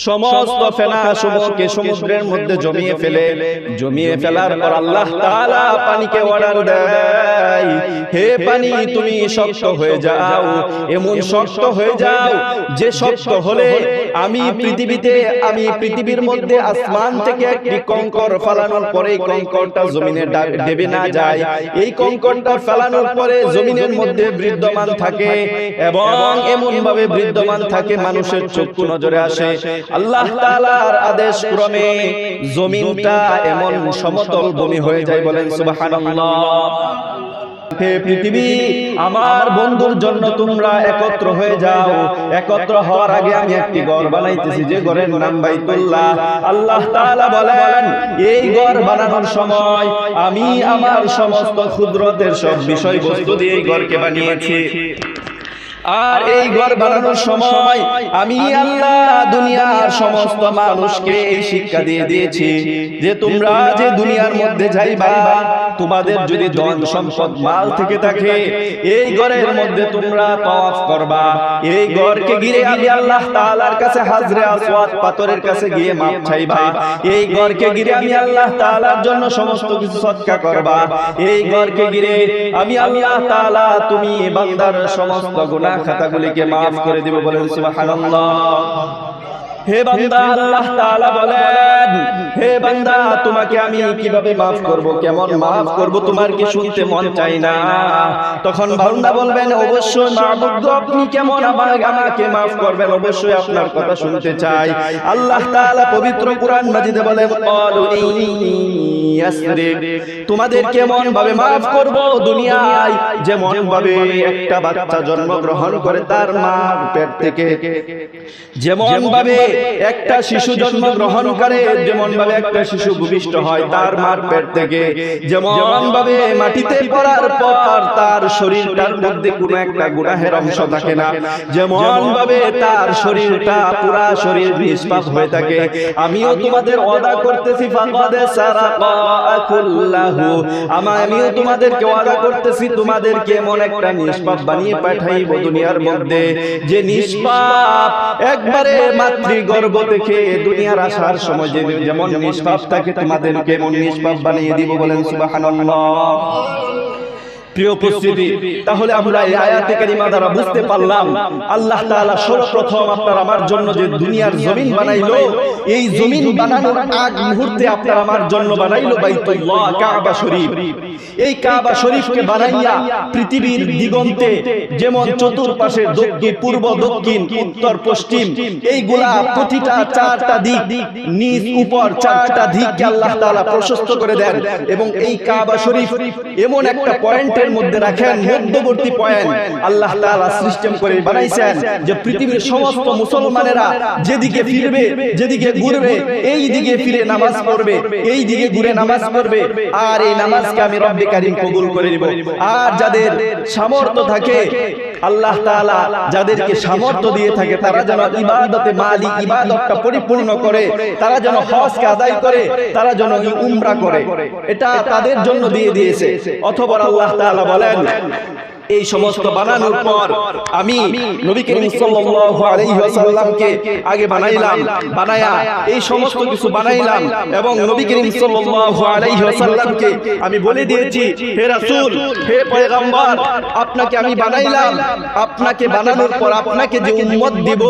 সমস্ত ফেনা সমূহকে সমুদ্রের মধ্যে জমিয়ে ফেলার পর আল্লাহ তাআলা পানিকে অর্ডার দেয়, হে পানি তুমি শক্ত হয়ে যাও, এমন শক্ত হয়ে যাও যে শক্ত হলে আমি পৃথিবীর মধ্যে আসমান থেকে একটি কঙ্কর ফেলানোর পরে এই কঙ্করটা জমিনে দেবে না যায়, এই কঙ্করটা ফেলানোর পরে জমিনের মধ্যে বিদ্যমান থাকে এবং এমন ভাবে বিদ্যমান থাকে মানুষের চক্ষু নজরে আসে। আল্লাহ তাআলার আদেশ ক্রমে জমিনটা এমন সমতল ভূমি হয়ে যায়, বলেন সুবহানাল্লাহ। হে পৃথিবী, আমার বন্ধুর জন্য তোমরা একত্র হয়ে যাও। একত্র হওয়ার আগে আমি একটি ঘর বানাইতেছি, যে ঘরের নাম বাইতুল্লাহ। আল্লাহ তাআলা বলেন, এই ঘর বানানোর সময় আমি আমার সমস্ত কুদরতের সব বিষয়বস্তু দিয়ে এই ঘরকে বানিয়েছি। আর এই ঘর বানানোর সময় আমি আল্লাহ দুনিয়ার সমস্ত মানুষকে এই শিক্ষা দিয়ে দিয়েছি যে তোমরা যে দুনিয়ার মধ্যে যাইবা, তোমাদের যদি ধন সম্পদ মাল থেকে থাকে, এই ঘরের মধ্যে তোমরা তাওয়াফ করবা। এই ঘরকে ঘিরে আমি আল্লাহ তাআলার কাছে হাজরে আসওয়াদ পাথরের কাছে গিয়ে মাপ চাইবা। এই ঘরকে ঘিরে আমি আল্লাহ তাআলার জন্য সমস্ত কিছু সদকা করবা। এই ঘরকে ঘিরে আমি আল্লাহ তাআলা তুমি বান্দার সমস্ত গুনাহ খাতাগুলিকে maaf করে দিব, বলেন সুবহানাল্লাহ। হে বান্দা, আল্লাহ তাআলা বলেন, হে বান্দা তোমাকে আমি কিভাবে maaf করব, কেমন maaf করব তোমার কি শুনতে মন চাই না? তখন বান্দা বলবেন, অবশ্যই মাবুদ আপনি কেমন আমাকে maaf করবেন, অবশ্যই আপনার কথা শুনতে চাই। আল্লাহ তাআলা পবিত্র কুরআন মাজিদে বলেন, ক্বালু ইয়াসরিক, তোমাদের কেমন ভাবে maaf করব, দুনিয়ায় যেমন ভাবে একটা বাচ্চা জন্মগ্রহণ করে তার মার পেট থেকে, যেমন ভাবে একটা শিশু জন্মগ্রহণ করে, যেমন ভাবে একটা শিশু ভূমিষ্ঠ হয় তার মার পেট থেকে, যেমন ভাবে মাটিতে পড়ার পর তার শরীরটার মধ্যে কোনো একটা গুনাহের অংশ থাকে না, যেমন ভাবে তার শরীরটা পুরা শরীর নিষ্পাপ হয়ে থাকে, আমিও তোমাদের ওয়াদা করতেছি, ফাকাদ সারাকা কুল্লাহু, আমিও তোমাদেরকে ওয়াদা করতেছি তোমাদেরকে এমন একটা নিষ্পাপ বানিয়ে পাঠাইব দুনিয়ার মধ্যে, যে নিষ্পাপ একবারে মাতৃগর্ভ থেকে দুনিয়ার আসার সময় যেমন নিষ্পাপ থাকে তোমাদেরকে এমন নিষ্পাপ বানিয়ে দিব, বলেন সুবহানাল্লাহ। প্রিয় উপস্থিতি, তাহলে আমরা এই আয়াতে কারিমা দ্বারা বুঝতে পারলাম আল্লাহ তাআলা সর্বপ্রথম আপনার আমার জন্য যে দুনিয়ার জমিন বানাইলো, এই জমিন বানানোর আগ মুহূর্তে আপনার আমার জন্য বানাইলো বাইতুল্লাহ, কাবা শরীফ। এই কাবা শরীফকে বানাইয়া পৃথিবীর দিগন্তে যেমন চতুর্পাশে দক্ষিণ পূর্ব দক্ষিণ উত্তর পশ্চিম এইগুলা প্রতিটা চারটা দিক, নিচ উপর চারটা দিককে আল্লাহ তাআলা প্রশস্ত করে দেন এবং এই কাবা শরীফ এমন একটা পয়েন্টের মধ্যে রাখেন, মধ্যবর্তী পয়েন্ট আল্লাহ তাআলা সিস্টেম করে বানাইছেন যে পৃথিবীর সমস্ত মুসলমানেরা যেদিকে ফিরবে, যেদিকে ঘুরবে, এই দিকে ফিরে নামাজ পড়বে, এই দিকে ঘুরে নামাজ পড়বে, আর এই নামাজকে আমি রব্বে কারীম কবুল করে নিব। আর যাদের সামর্থ্য থাকে, আল্লাহ তাআলা যাদেরকে সামর্থ্য দিয়ে থাকে, তারা যেন ইবাদতে মালি, ইবাদতটা পরিপূর্ণ করে, তারা যেন হজকে আদায় করে, তারা যেন উমরা করে, এটা তাদের জন্য দিয়ে দিয়েছে। অথবা আল্লাহ তাআলা বলেন, এই সমস্ত বানানোর পর আমি নবী করিম সাল্লাল্লাহু আলাইহি ওয়াসাল্লামকে আগে বানাইলাম, বানায়া এই সমস্ত কিছু বানাইলাম এবং নবী করিম সাল্লাল্লাহু আলাইহি ওয়াসাল্লামকে আমি বলে দিয়েছি, হে রাসূল, হে পয়গম্বর, আপনাকে আমি বানাইলাম, আপনাকে বানানোর পর আপনাকে যে উম্মত দিব,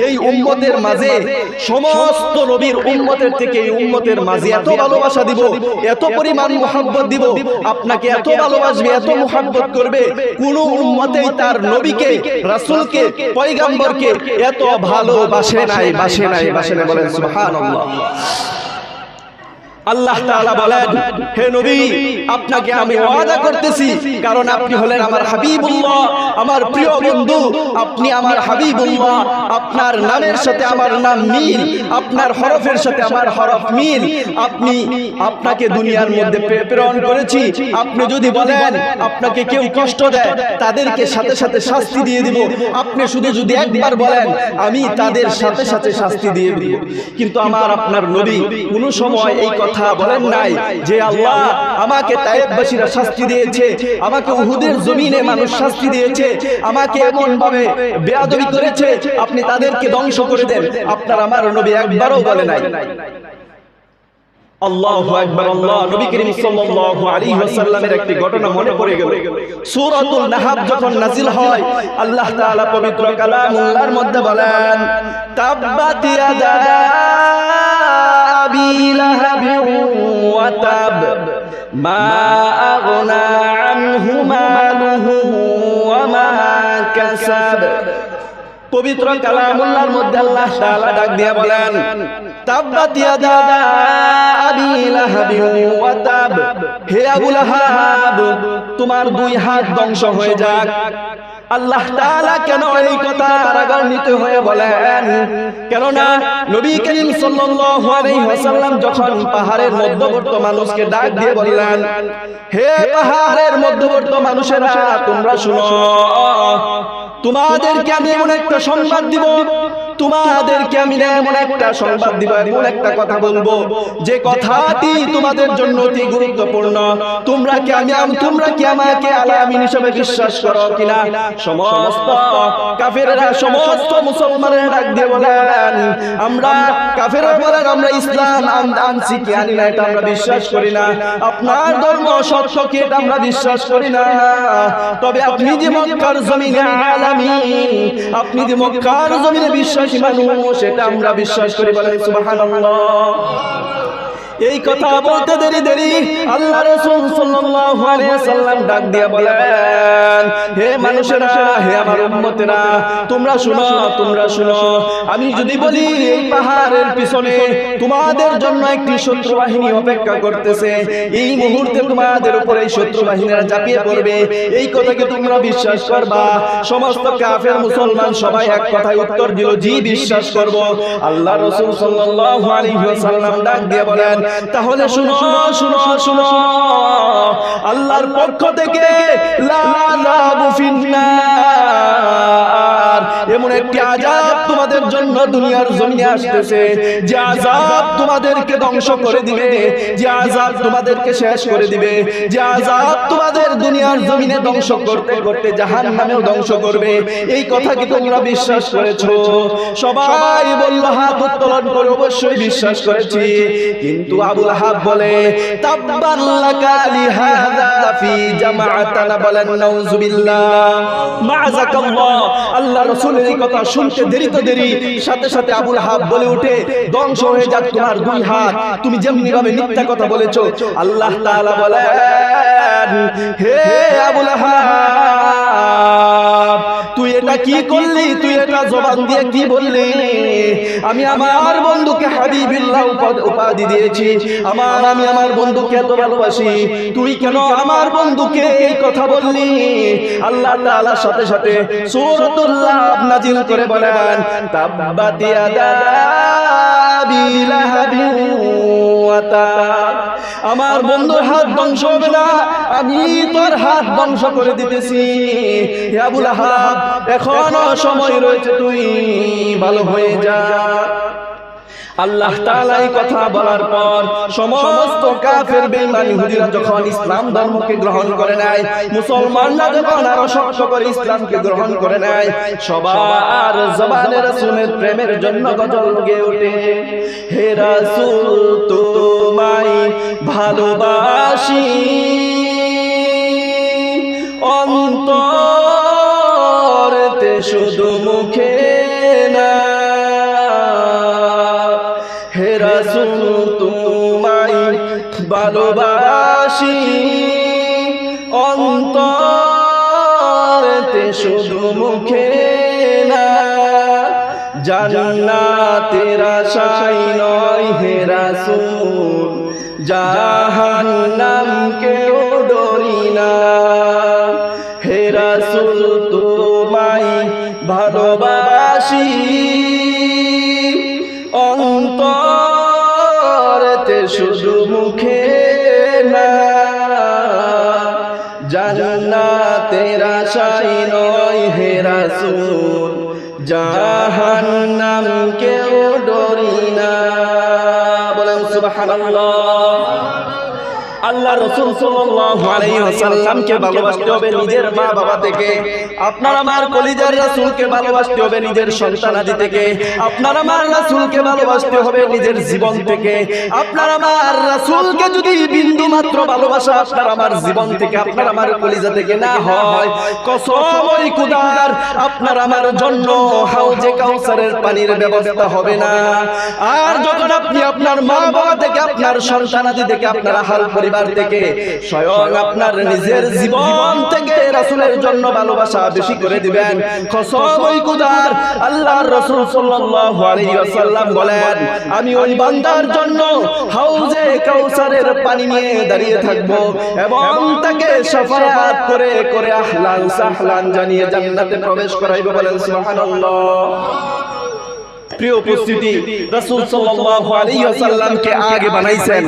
এই উম্মতের মাঝে সমস্ত নবীর উম্মতের থেকে এই উম্মতের মাঝে এত ভালোবাসা দিব, এত পরিমাণ মুহাব্বত দিব, আপনাকে এত ভালোবাসবে, এত মুহাব্বত করবে, কোন উম্মতেই তার নবীকে, রাসূলকে, পয়গম্বরকে এত ভালোবাসে নাই, বলেন সুবহানাল্লাহ। আল্লাহ তাআলা বলেন, হে নবী, আপনাকে আমি ওয়াদা করতেছি, কারণ আপনি হলেন আমার হাবিবুল্লাহ, আমার প্রিয় বন্ধু, আপনি আমার হাবিবুল্লাহ, আপনার নামের সাথে আমার নাম মিল, আপনার হরফের সাথে আমার হরফ মিল, আপনাকে দুনিয়ার মধ্যে প্রেরণ করেছি, আপনি যদি বলেন আপনাকে কেউ কষ্ট দেয়, তাদেরকে সাথে সাথে শাস্তি দিয়ে দিব, আপনি শুধু যদি একবার বলেন আমি তাদের সাথে সাথে শাস্তি দিয়ে দিব। কিন্তু আমার আপনার নবী কোন সময় এই কথা কথা বলেন নাই যে আল্লাহ আমাকে তায়েববাসীরা শাস্তি দিয়েছে, আমাকে উহুদের জমিনে মানুষ শাস্তি দিয়েছে, আমাকে এমন ভাবে বেয়াদবি করেছে, আপনি তাদেরকে ধ্বংস করে দেন। আপনার আমার নবী একবারও বলে নাই। আল্লাহু আকবার, আল্লাহ। নবী করিম সাল্লাল্লাহু আলাইহি ওয়াসাল্লামের একটি ঘটনা মনে পড়ে গেল। সূরাতুল নাহব যখন নাযিল হয়, আল্লাহ তাআলা পবিত্র কালামুল্লাহর মধ্যে বলেন, তাব্বাত ইয়াদা আবি লাহাবিন ওয়া তাব মা আগনা আনহু মালুহু ওয়া মা কাসাব। পবিত্র কালামুল্লাহর মধ্যে আল্লাহ তাআলা ডাক দিয়ে বলেন, তাব্বাত ইয়াদা আবি লাহাবিন ওয়া তাব, হে আবু লাহাব, তোমার দুই হাত ধ্বংস হয়ে যাক। আল্লাহ তাআলা কেন এই কথা রাগান্বিত হয়ে বলেন? কেননা নবী করিম সাল্লাল্লাহু আলাইহি ওয়াসাল্লাম যখন পাহাড়ের মধ্যবর্তী মানুষকে ডাক দিয়ে বললেন, হে পাহাড়ের মধ্যবর্তী মানুষেরা, তোমরা শুনো, তোমাদেরকে আমি এমন একটা সংবাদ দিব, তোমাদেরকে আমি এমন একটা সংবাদ দিব, এমন একটা কথা বলবো যে কথাটি তোমাদের জন্য অতি গুরুত্বপূর্ণ। তোমরা কি আমাকে আলামিন হিসেবে বিশ্বাস করো কিনা? সমস্ত কাফেররা সমস্ত মুসলমানের ডাক দিয়ে বলেন, আমরা কাফেররা বলেন, আমরা ইসলাম আনছি কি আনি না এটা আমরা বিশ্বাস করি না, আপনার ধর্ম সত্য কি এটা আমরা বিশ্বাস করি না, তবে আপনি যে মক্কার জমিনে আলামিন, আপনি যে মক্কার জমিনে বিশ্বাসী মানুষ, এটা আমরা বিশ্বাস করি। বলেন সুবহানাল্লাহ। এই কথা বলতে দেরি আল্লাহ রাসূল সাল্লাল্লাহু আলাইহি ওয়াসাল্লাম ডাক দিয়ে বলেন, হে মানুষেরা, হে আমার উম্মতেরা, তোমরা শুনো, আমি যদি বলি এই পাহাড়ের পিছনে তোমাদের জন্য একটি শত্রু বাহিনী অপেক্ষা করতেছে, এই মুহূর্তে তোমাদের উপরে এই শত্রু বাহিনীরা ঝাঁপিয়ে পড়বে, এই কথাকে তোমরা বিশ্বাস করবা? সমস্ত কাফের মুসলমান সবাই এক কথায় উত্তর দিল, জি বিশ্বাস করব। আল্লাহ রাসূল সাল্লাল্লাহু আলাইহি ওয়াসাল্লাম ডাক দিয়ে বলেন, তাহলে শুনো, আল্লাহর পক্ষ থেকে এমন একটি আযাব তোমাদের জন্য দুনিয়ার জমিনে আসতেছে, যে আযাব তোমাদেরকে ধ্বংস করে দিবে, যে আযাব তোমাদেরকে শেষ করে দিবে, যে আযাব তোমাদের দুনিয়ার জমিনে ধ্বংস করতে করতে জাহান্নামেও ধ্বংস করবে। এই কথা কি তোমরা বিশ্বাস করেছো? সবাই বলল হাত উত্তোলন করে, অবশ্যই বিশ্বাস করেছি। কিন্তু আবু লাহাব বলে, তাব্বান লাকা লিহাযা ফি জামাআতানা, বলেন নাউযুবিল্লাহ, মাআযাকাল্লাহ। আল্লাহ রাসূলের এই কথা শুনতে দেরি সাথে সাথে আবু লাহাব বলে ওঠে, ধ্বংস হয়ে যাক তোমার দুই হাত, তুমি যেমনি ভাবে মিথ্যা কথা বলেছো। আল্লাহ তাআলা বলেন, হে আবু লাহাব, তুই এটা কি করলি? তুই এটা জবান দিয়ে কি বললি? আমি আমার বন্ধুকে হাবিবুল্লাহ উপাধি দিয়েছি, আমি আমার বন্ধুকে এত ভালোবাসি, তুই কেন আমার বন্ধুকে এই কথা বললি? আল্লাহ তাআলা সাথে সাথে সূরাতুল লাহব নাজিল করে বলেন, তাব্বাত ইয়াদা আবি লাহাবিন ওয়া তাব, আমার বন্ধুর হাত ধ্বংস হবে না, আমি তোর হাত ধ্বংস করে দিতেছি। হে আবু লাহাব, এখনো সময় রয়েছে, তুই ভালো হয়ে যা। আল্লাহ তাআলা এই কথা বলার পর সমস্ত কাফের বেঈমান ইহুদিরা যখন ইসলাম ধর্মকে গ্রহণ করে নেয়, মুসলমানরা যখন আরো শক্ত করে ইসলামকে গ্রহণ করে নেয়, সবার জবানে রাসূলের প্রেমের জন্য গজল গেয়ে ওঠে, হে রাসূল তোমায় ভালোবাসি, অন্তরেতে শুধু মুখে না, হে রাসূল তোমায় ভালোবাসি, অন্তরেতে শুধু মুখে না, জান্নাতের আশায় নয় হে রাসূল, জাহান্নাম কেও ডরি না, হে রাসূল তোমায় ভালোবাসি, অন্তরেতে শুধু মুখে না, জান্নাতের আশায় নয় হে রাসূল, জাহান্নাম কেও ডরি না। বলেন সুবহানাল্লাহ। আল্লাহ রাসূল সাল্লাল্লাহু আলাইহি ওয়াসাল্লামকে ভালোবাসতে হবে নিজের মা বাবা থেকে। আপনার আমার কলিজার রাসূলকে ভালোবাসতে হবে নিজের সন্তানাদি থেকে। আপনার আমার রাসূলকে ভালোবাসতে হবে নিজের জীবন থেকে। আপনার আমার রাসূলকে যদি বিন্দু মাত্র ভালোবাসা আপনার আমার জীবন থেকে, আপনার আমার কলিজা থেকে না হয়, কসম ওই খোদার আপনার আমার জন্য হাউজে কাউসারের পানির ব্যবস্থা হবে না। আর যখন আপনি আপনার মা বাবা থেকে, আপনার সন্তানাদি থেকে, আপনার আহাল পরিবার থেকে, স্বয়ং আপনার নিজের জীবন থেকে রাসূলের জন্য ভালোবাসা বেশি করে দিবেন, কসম ওই খোদার আল্লাহর রাসূল সাল্লাল্লাহু আলাইহি ওয়াসাল্লাম বলেন, আমি ওই বান্দার জন্য হাউজে কাউসারের পানি নিয়ে দাঁড়িয়ে থাকব এবং তাকে শাফাআত করে করে আহলান সাহলান জানিয়ে জান্নাতে প্রবেশ করাইব। বলেন সুবহানাল্লাহ। প্রিয় উপস্থিতি, রাসূল সাল্লাল্লাহু আলাইহি ওয়াসাল্লামকে আগে বানাইছেন,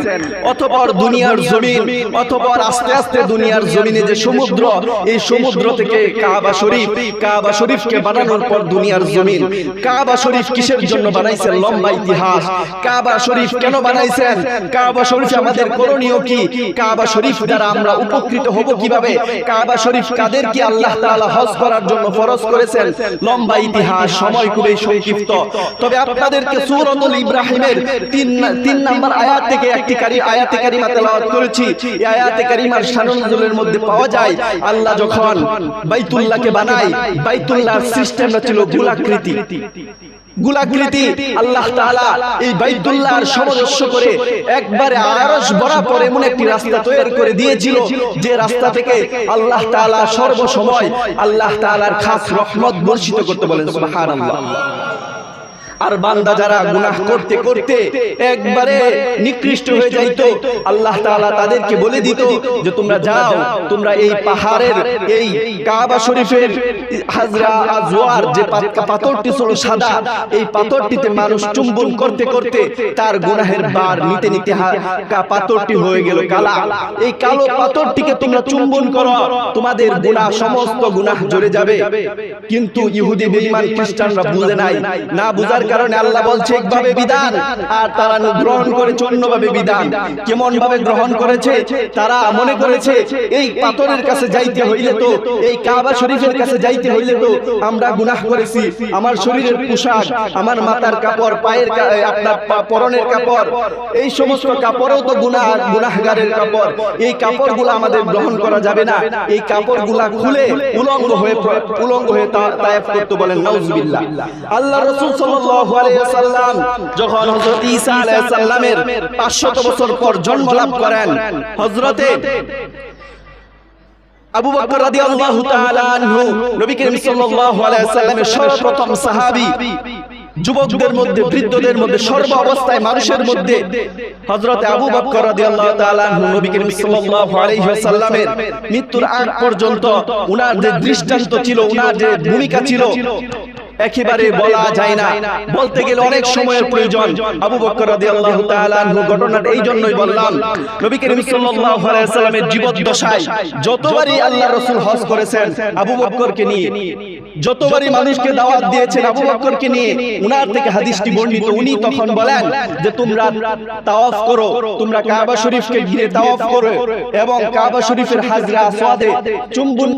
অতঃপর দুনিয়ার জমিন, অতঃপর আস্তে আস্তে দুনিয়ার জমিনে যে সমুদ্র, এই সমুদ্র থেকে কাবা শরীফ, কাবা শরীফকে বানানোর পর দুনিয়ার জমিন। কাবা শরীফ কিসের জন্য বানাইছেন? লম্বা ইতিহাস। কাবা শরীফ কেন বানাইছেন? কাবা শরীফ আমাদের করণীয় কি? কাবা শরীফ দ্বারা আমরা উপকৃত হব কিভাবে? কাবা শরীফ কাদেরকে আল্লাহ তাআলা হজ করার জন্য ফরজ করেছেন? লম্বা ইতিহাস, সময় খুবই সংক্ষিপ্ত। তবে আপনাদেরকে সূরাতুল ইব্রাহিমের 3 নম্বর আয়াত থেকে একটি আয়াতে কারিমা তেলাওয়াত করেছি। এই আয়াতে কারিমার শানুজুলের মধ্যে পাওয়া যায়, আল্লাহ যখন বাইতুল্লাহকে বানায়, বাইতুল্লাহর সিস্টেমটা ছিল গোলাকৃতি। গোলাকৃতি আল্লাহ তাআলা এই বাইতুল্লাহর সামঞ্জস্য করে একবারে আরশ বরাবর এমন একটি রাস্তা তৈরি করে দিয়েছিল, যে রাস্তা থেকে আল্লাহ তাআলা সর্বসময় আল্লাহ তাআলার খাস রহমত বর্ষিত করতে। বলেন সুবহানাল্লাহ। আর বান্দা যারা গুনাহ করতে করতে একবারে নিকৃষ্ট হয়ে যাইতো, আল্লাহ তাআলা তাদেরকে বলে দিত যে তোমরা যাও, তোমরা এই পাহাড়ের, এই কাবা শরীফের হাজরা আজওয়ার যে পাথরটি ছিল সাদা, এই পাথরটিতে মানুষ চুম্বন করতে করতে তার গুনাহের ভার নিতে নিতে পাথরটি হয়ে গেল কালা। এই কালো পাথরটিকে তোমরা চুম্বন করো, তোমাদের গুনাহ, সমস্ত গুনাহ ঝরে যাবে। কিন্তু ইহুদি বেঈমান খ্রিস্টানরা বুঝে নাই, না বুঝার কারণে আল্লাহ বলছে একভাবে বিধান, আর তারা গ্রহণ করেছে অন্যভাবে বিধান। কেমন ভাবে গ্রহণ করেছে? তারা মনে করেছে এই পাথরের কাছে যাইতে হইলে তো, এই কাবা শরীফের কাছে যাইতে হইলে তো আমরা গুনাহ করেছি, আমার শরীরের পোশাক, আমার মাথার কাপড়, পায়ের আপনার পরনের কাপড়, এই সমস্ত কাপড়ও তো গুনাহগারের কাপড়, এই কাপড়গুলো আমাদের গ্রহণ করা যাবে না। এই কাপড়গুলা খুলে উলঙ্গ হয়ে তায়েফ করতে। বলেন নাউজুবিল্লাহ। আল্লাহ রাসূল সাল্লাল্লাহু আলাইহি ওয়াসাল্লাম যখন হযরত ঈসা আলাইহিস সালামের 500 বছর পর জন্ম লাভ করেন, হযরতে আবু বকর রাদিয়াল্লাহু তাআলা আনহু নবী করিম সাল্লাল্লাহু আলাইহি ওয়াসাল্লামের সর্বপ্রথম সাহাবী, যুবকদের মধ্যে, বৃদ্ধদের মধ্যে, সর্ব অবস্থায় মানুষের মধ্যে হযরত আবু বকর রাদিয়াল্লাহু তাআলা আনহু নবী করিম সাল্লাল্লাহু আলাইহি ওয়াসাল্লামের মৃত্যুর আগ পর্যন্ত উনার যে দৃষ্টান্ত ছিল, উনার যে ভূমিকা ছিল, একেবারে বলা যায় না, বলতে গেলে অনেক সময়ের প্রয়োজন। আবু বকর রাদিয়াল্লাহু তাআলা আনহু ঘটনাটা এই জন্যই বললাম, নবী করিম সাল্লাল্লাহু আলাইহি ওয়াসাল্লামের জীবদ্দশায় যতবারই আল্লাহ রাসূল হজ করেছেন আবু বকরকে নিয়ে, যতবারই মানুষকে দাওয়াত দিয়েছেন আবু বকরকে নিয়ে, উনার থেকে হাদিসটি বর্ণিত। উনি তখন বলেন যে তোমরা তাওয়াফ করো, তোমরা কাবা শরীফকে ঘিরে তাওয়াফ করো এবং কাবা শরীফের হাজরা আসওয়াদে চুম্বন